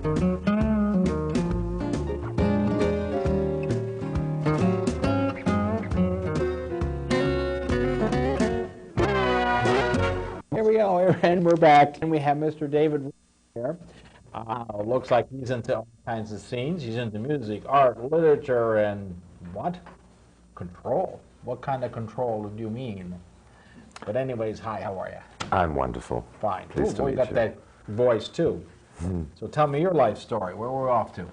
Here we go, and we're back, and we have Mr. David Rosen here. Looks like he's into all kinds of scenes. He's into music, art, literature, and what? Control. What kind of control do you mean? But anyways, hi, how are you? I'm wonderful. Fine. Pleased to You meet got you. that voice, too. So tell me your life story. Where we're off to?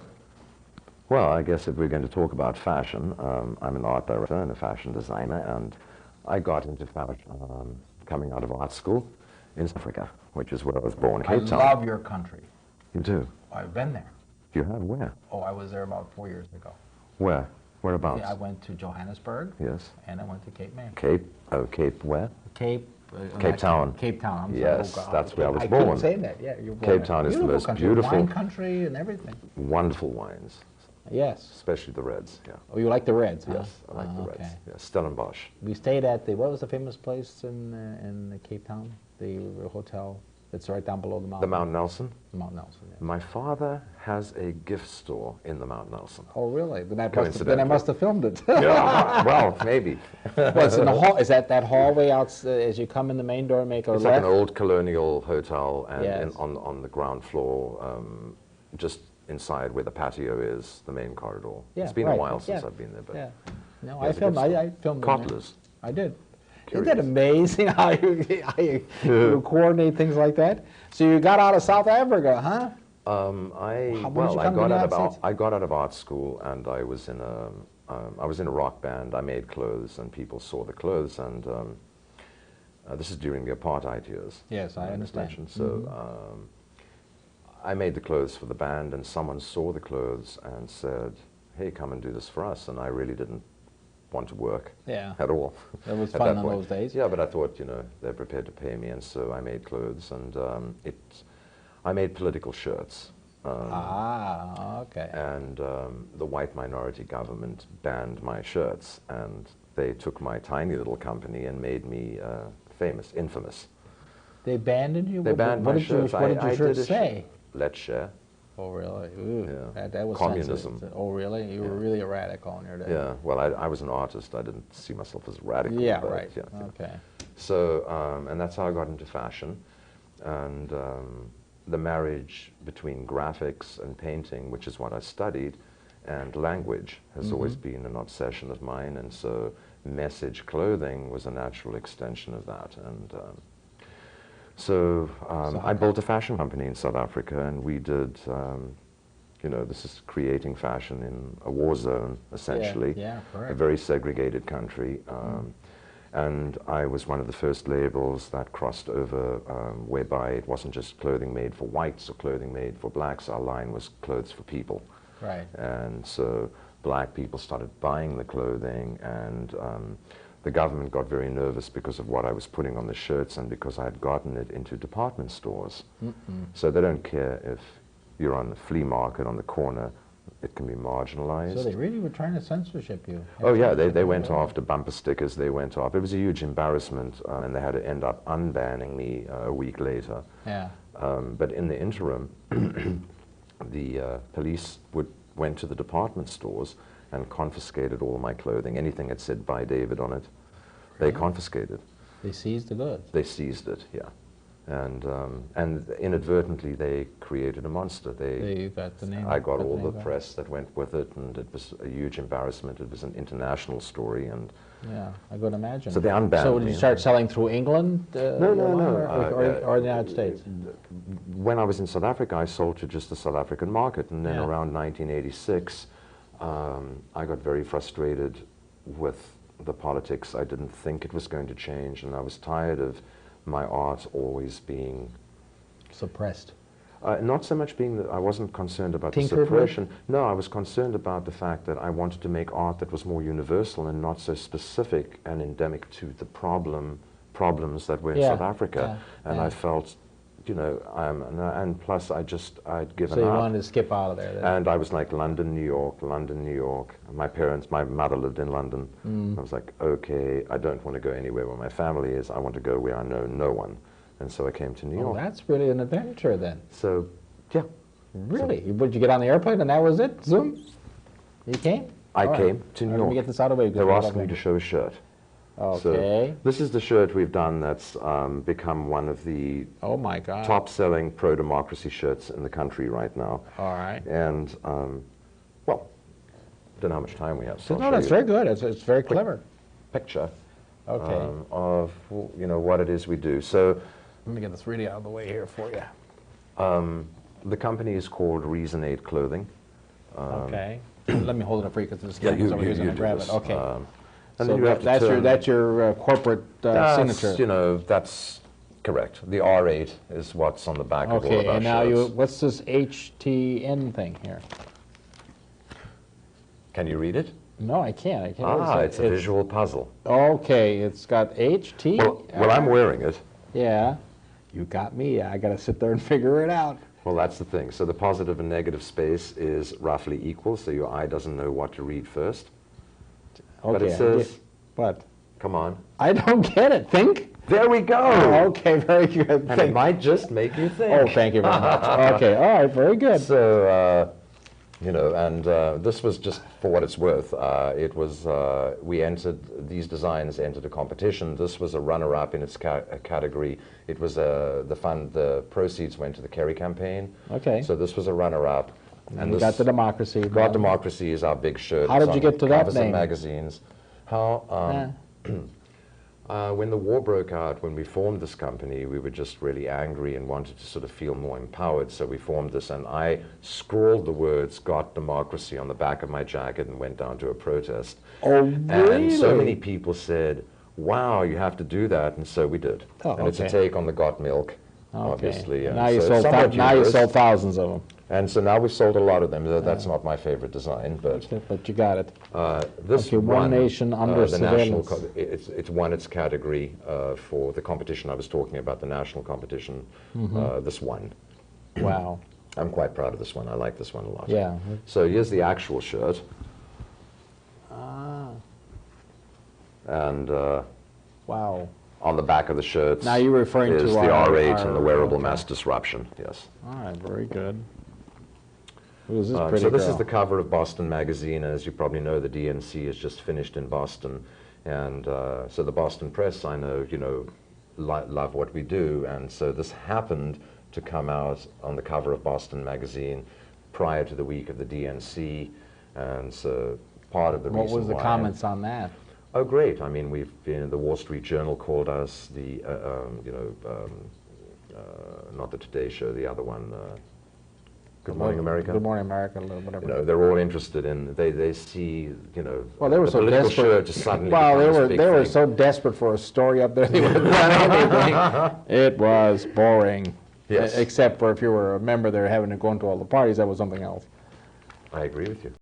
Well, I guess if we're going to talk about fashion, I'm an art director and a fashion designer, and I got into fashion coming out of art school in South Africa, which is where I was born, Cape Town. I love your country. You do? I've been there. You have? Where? Oh, I was there about 4 years ago. Where? Whereabouts? I went to Johannesburg. Yes. And I went to Cape May. Cape? Oh, Cape where? Cape Town. Cape Town. I'm Yes, sorry. Oh, God. that's where I was I born. couldn't say that. Yeah, you're born Cape there. Town is the most country. beautiful. Wine country and everything. Wonderful wines, Yes. especially the reds. Yeah. Oh, you like the Reds, huh? Yes, I like the okay. reds. Yeah. Stellenbosch. We stayed at what was the famous place in Cape Town? The hotel that's right down below the mountain. The Mount Nelson. Mount Nelson, yeah. My father has a gift store in the Mount Nelson. Oh, really? Then I Coincidentally. must have filmed it. Yeah, well, maybe. What's in the hall? Is that hallway out as you come in the main door and make a It's left? like an old colonial hotel, and Yes. on the ground floor, just inside where the patio is, the main corridor. Yeah, It's been right. a while since Yeah. I've been there, but Yeah. No, There's I a filmed. gift store. I filmed. in there. Cottlers. I did. Curious. Isn't that amazing how you coordinate things like that? So you got out of South Africa, huh? When did you come to the got out United of States? I got out of art school, and I was in a rock band. I made clothes, and people saw the clothes, and this is during the apartheid years. Yes, I understand. mentioned. So I made the clothes for the band, and someone saw the clothes and said, "Hey, come and do this for us." And I really didn't want to work Yeah. at all. That was at fun that in point. those days. Yeah, but I thought, they're prepared to pay me, and so I made clothes, and I made political shirts. Okay. And the white minority government banned my shirts, and they took my tiny little company and made me famous, infamous. They abandoned you? They banned my shirts. What did I your shirt did a say? Let's share. Oh, really? Ooh, Yeah. that was Communism. sensitive. Oh, really? You were really a radical in your day. Yeah, well, I was an artist. I didn't see myself as radical. Yeah, but, right. yeah. Okay. So, and that's how I got into fashion. And the marriage between graphics and painting, which is what I studied, and language has always been an obsession of mine. And so message clothing was a natural extension of that. And so I built a fashion company in South Africa, and we did, this is creating fashion in a war zone, essentially. Yeah, correct. A very segregated country. And I was one of the first labels that crossed over, whereby it wasn't just clothing made for whites or clothing made for blacks. Our line was clothes for people. Right. And so black people started buying the clothing, and the government got very nervous because of what I was putting on the shirts and because I had gotten it into department stores. So they don't care if you're on the flea market on the corner, it can be marginalized. So they really were trying to censorship you. Oh yeah, they went after bumper stickers, they went off. It was a huge embarrassment, and they had to end up unbanning me a week later. Yeah. But in the interim, the police went to the department stores and confiscated all my clothing. Anything that said "By David" on it, they confiscated. They seized the goods. They seized it, yeah. And inadvertently they created a monster. You got the name. I got all the press that went with it, and it was a huge embarrassment. It was an international story, and yeah, I could imagine. so they unbanned So me. did you start selling through England? No. Or the United States? When I was in South Africa, I sold to just the South African market, and then Yeah. around 1986, I got very frustrated with the politics. I didn't think it was going to change, and I was tired of my art always being Suppressed. not so much being that I wasn't concerned about the Tinkered with? suppression. No, I was concerned about the fact that I wanted to make art that was more universal and not so specific and endemic to the problems that were in Yeah, South Africa. yeah, And yeah. I felt, and plus I'd given So you up. wanted to skip out of there then? And I was like, London, New York, London, New York. My mother lived in London. I was like, okay, I don't want to go anywhere where my family is. I want to go where I know no one. And so I came to New Oh, York. that's really an adventure then. So, yeah. Really? Would you get on the airplane and that was it? Zoom? You came? I All right. came to New Let me York. get this out of the way. They're asking me to show a shirt. Okay. So this is the shirt we've done that's become one of the Oh my God. top-selling pro-democracy shirts in the country right now. All right. And, well, don't know how much time we have, so I'll No, show that's you very good. It's very clever. a picture Okay. of, what it is we do. So Let me get this really out of the way here for you. the company is called Reason 8 Clothing. Okay. Let me hold it up for you because this Yeah, camera's over here, so you I'm do gonna grab this. it. Okay. And So then you have to that's turn, your corporate signature. that's correct. The R8 is what's on the back of all Okay, of our and now shirts. what's this HTN thing here? Can you read it? No, I can't. I can't. It's a visual puzzle. Okay, it's got HT. Well, I'm wearing it. Yeah, you got me. I got to sit there and figure it out. Well, that's the thing. So the positive and negative space is roughly equal, so your eye doesn't know what to read first. Okay, But it says, what? come on. I don't get it. Think? There we go! Oh, okay, very good. And it Think. might just make you think. Oh, thank you very much. Okay, all right, very good. So, and this was just for what it's worth. These designs entered a competition. This was a runner-up in its category. It was the proceeds went to the Kerry campaign. Okay. So this was a runner-up. And you got the democracy. God Democracy is our big shirt. How It's did you on get to that covers of name? magazines. How? When the war broke out, when we formed this company, we were just really angry and wanted to sort of feel more empowered. So we formed this, and I scrawled the words "God Democracy" on the back of my jacket and went down to a protest. Oh, And really? so many people said, "Wow, you have to do that," and so we did. Oh, and it's a okay. take on the Got Milk, obviously. And Now you so sold somewhat now you humorous. sold thousands of them. And so now we've sold a lot of them. That's not my favorite design, but But you got it. this Okay, one nation under the national surveillance. it's won its category for the competition I was talking about, the national competition. This one. Wow. I'm quite proud of this one. I like this one a lot. Yeah. So here's the actual shirt. Ah. And Wow. on the back of the shirts Now you're referring is to the our- R8 and the wearable okay. mass disruption. Yes. All right, very good. Who's this pretty So this girl? is the cover of Boston Magazine. As you probably know, the DNC has just finished in Boston. And so the Boston Press, I know, love what we do. And so this happened to come out on the cover of Boston Magazine prior to the week of the DNC. And so part of the What reason was the why comments on that? Oh, great. I mean, the Wall Street Journal called us, not the Today Show, the other one, Good Morning America. Good Morning America, whatever. They're all interested in, they see, Well, they were the so political desperate. shirt just suddenly Well, become this big they were thing. so desperate for a story up there. They would have done anything. It was boring. Yes. Except for if you were a member there having to go into all the parties, that was something else. I agree with you.